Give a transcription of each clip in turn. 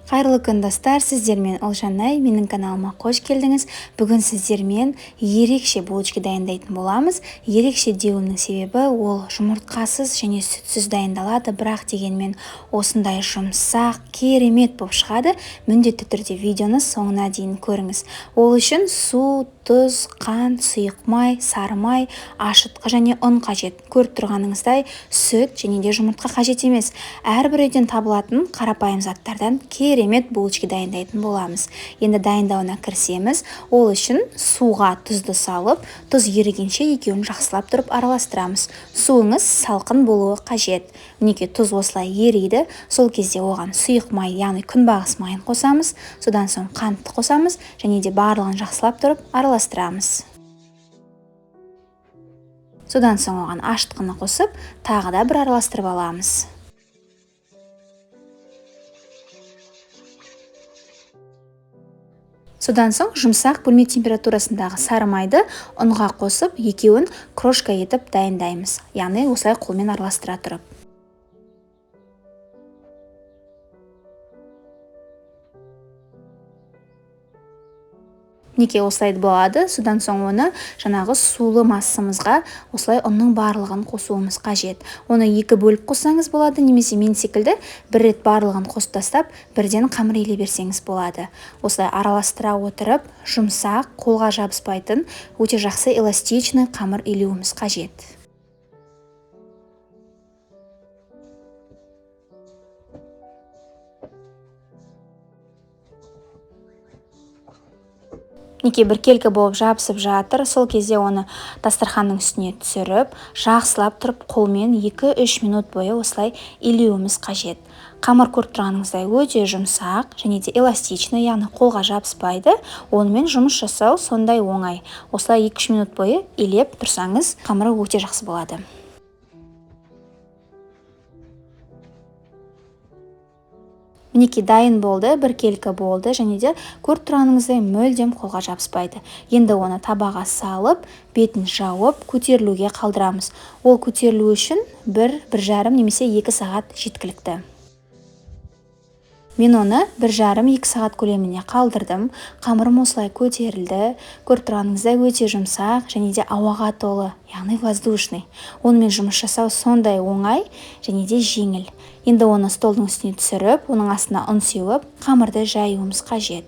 Қайырлы күн достар, сіздермен Олжанай, менің каналыма қош келдіңіз. Бүгін сіздермен ерекше булочка дайындайтын боламыз. Ерекше деуімнің себебі ол жұмыртқасыз және сүтсіз дайындалады, бірақ дегенмен осындай жұмсақ, керемет болып шығады. Міндетті түрде видеоны соңына дейін көріңіз. Ол үшін су, тұз, қант, сұйық май, сары май, ашытқы және ұн қажет. Көріп тұрғаныңыздай сүт және де жұмыртқа қажет емес. Әрбір үйден табылатын қарапайым заттардан керемет булочка дайындайтын боламыз. Енді дайындауына кірісеміз. Ол үшін суға тұзды салып, тұз ерігенше екеуін жақсылап тұрып араластырамыз. Суыңыз салқын болуы қажет. Мінекей тұз осылай ериді. Сол кезде оған сұйық май, яғни күнбағыс майын қосамыз. Содан соң қантты қосамыз және де барлығын жақсылап тұрып араластырамыз. Содан соң оған ашытқыны қосып, тағы да бір араластырып аламыз. Содан соң жұмсақ бөлме температурасындағы сары майды ұнға қосып, екеуін крошка етіп дайындаймыз. Яғни осылай қолмен араластыра тұрып. Неке осылай болады. Содан соң оны жаңағы сулы массамызға осылай ұнның барлығын қосуымыз қажет. Оны екі бөліп қоссаңыз болады, немесе мен секілді бір рет барлығын қосып тастап, бірден қамыр илей берсеңіз болады. Осылай араластыра отырып, жұмсақ, қолға жабыспайтын, өте жақсы эластичный қамыр илеуіміз қажет. Неке біркелкі болып жабысып жатыр. Сол кезде оны дастарханның үстіне түсіріп, жақсылап тұрып қолмен 2-3 минут бойы осылай илеуіміз қажет. Қамыр көріп тұрғаныңыздай өте жұмсақ және де эластичный, яғни қолға жабыспайды. Онымен жұмыс жасау сондай оңай. Осылай 2-3 минут бойы илеп тұрсаңыз, қамыры өте жақсы болады. Мінекей дайын болды, біркелкі болды және де көріп тұрғаныңыздай мүлдем қолға жабыспайды. Енді оны табаға салып, бетін жауып, көтерілуге қалдырамыз. Ол көтерілу үшін 1-1,5 немесе 2 сағат жеткілікті. Мен оны 1,5-2 сағат көлеміне қалдырдым. Қамырым осылай көтерілді. Көріп тұрғаныңыздай өте жұмсақ және де ауаға толы, яғни воздушный. Онымен жұмыс жасау сондай оңай және де жеңіл. Енді оны столдың үстіне түсіріп, оның астына ұн сеуіп, қамырды жаюымыз қажет.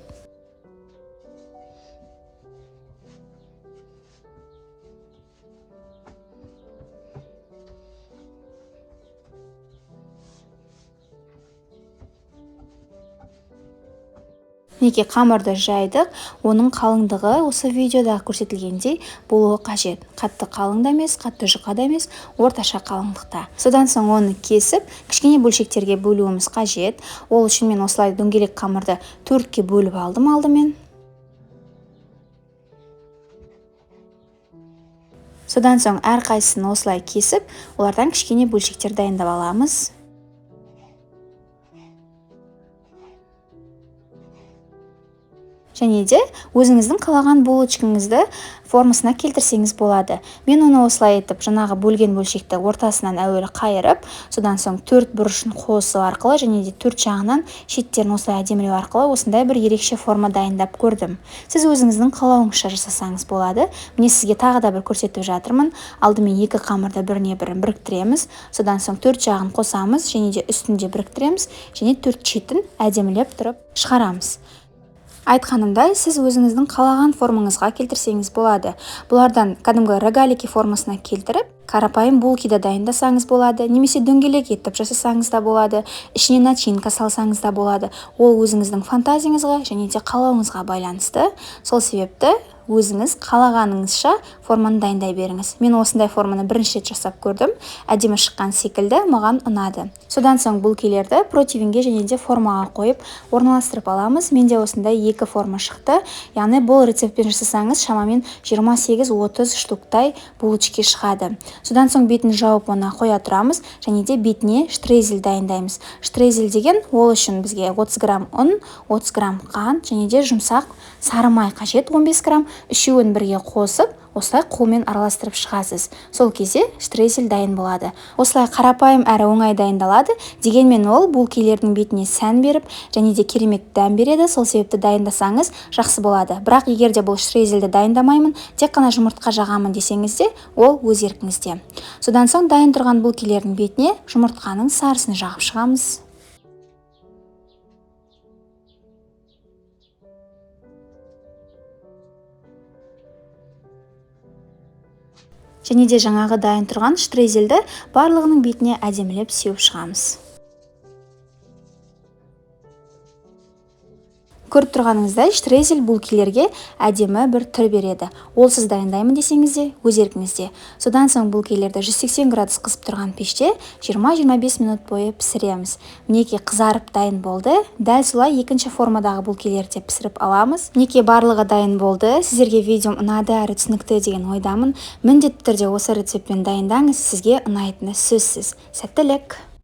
Неке қамырды жайдық, оның қалыңдығы осы видеода көрсетілгендей болуы қажет. Қатты қалың да емес, қатты жұқа да емес, орташа қалыңдықта. Содан соң оны кесіп, кішкене бөлшектерге бөлуіміз қажет. Ол үшін мен осылай дөңгелек қамырды 4-ке бөліп алдым алдымен. Содан соң әрқайсысын осылай кесіп, олардан кішкене бөлшектер дайындап аламыз. Және де өзіңіздің қалаған булочкаңызды формасына келтірсеңіз болады. Мен оны осылай етіп, жаңағы бөлген бөлшекті ортасынан әуелі қайырып, содан соң 4 бұрышын қосу арқылы және де 4 жағынан шеттерін осылай әдемілеу арқылы осындай бір ерекше форма дайындап көрдім. Сіз өзіңіздің қалауыңызша жасасаңыз болады. Міне сізге тағы да бір көрсетіп жатырмын. Алдымен 2 қамырды біріне-бірін біріктіреміз, содан соң 4 жағын қосамыз және де үстінде біріктіреміз және 4 шетін әдемілеп тұрып шығарамыз. Айтқанымдай, сіз өзіңіздің қалаған формаңызға келтірсеңіз болады. Бұлардан кәдімгі рогалики формасына келтіріп, қарапайым булки да дайындасаңыз болады, немесе дөңгелек етіп жасасаңыз да болады, ішіне начинка салсаңыз да болады. Ол өзіңіздің фантазияңызға және де қалауыңызға байланысты. Сол себепті өзіңіз қалағаныңызша форманы дайындай беріңіз. Мен осындай форманы бірінші рет жасап көрдім. Әдемі шыққан секілді, маған ұнады. Содан соң булкилерді противенге және де формаға қойып орналастырып аламыз. Менде осындай 2 форма шықты. Яғни бұл рецептпен жасасаңыз шамамен 28-30 штуктай булочки шығады. Содан соң бетін жауып оны қоя тұрамыз және де бетіне штрезель дайындаймыз. Штрезель деген ол үшін бізге 30 грамм ұн, 30 грамм қант және де жұмсақ сары май қажет 15 грамм. Үшеуін бірге қосып, осылай қолмен араластырып шығасыз. Сол кезде штрезель дайын болады. Осылай қарапайым әрі оңай дайындалады, дегенмен ол булкилердің бетіне сән беріп, және де керемет дәм береді. Сол себепті дайындасаңыз жақсы болады. Бірақ егер де бұл штрезельді дайындамаймын, тек қана жұмыртқа жағамын десеңіз де, ол өз еркіңізде. Содан соң дайын тұрған булкилердің бетіне жұмыртқаның сарысын жағып шығамыз. Және де жаңағы дайын тұрған штрезельді барлығының бетіне әдемілеп сеуіп шығамыз. Көріп тұрғаныңыздай, штрезель булкилерге әдемі бір түр береді. Ол сіз дайындаймын десеңіз де, өз еркіңізде. Содан соң булкилерді 180 градус қысып тұрған пеште 20-25 минут бойы пісіреміз. Мінекей қызарып дайын болды. Дәл солай екінші формадағы булкилерді пісіріп аламыз. Мінекей барлығы дайын болды. Сіздерге видеом ұнады әрі түсінікті деген ойдамын. Міндетті түрде осы рецептпен дайындаңыз, сізге ұнайтыны сөзсіз. Сәттілік!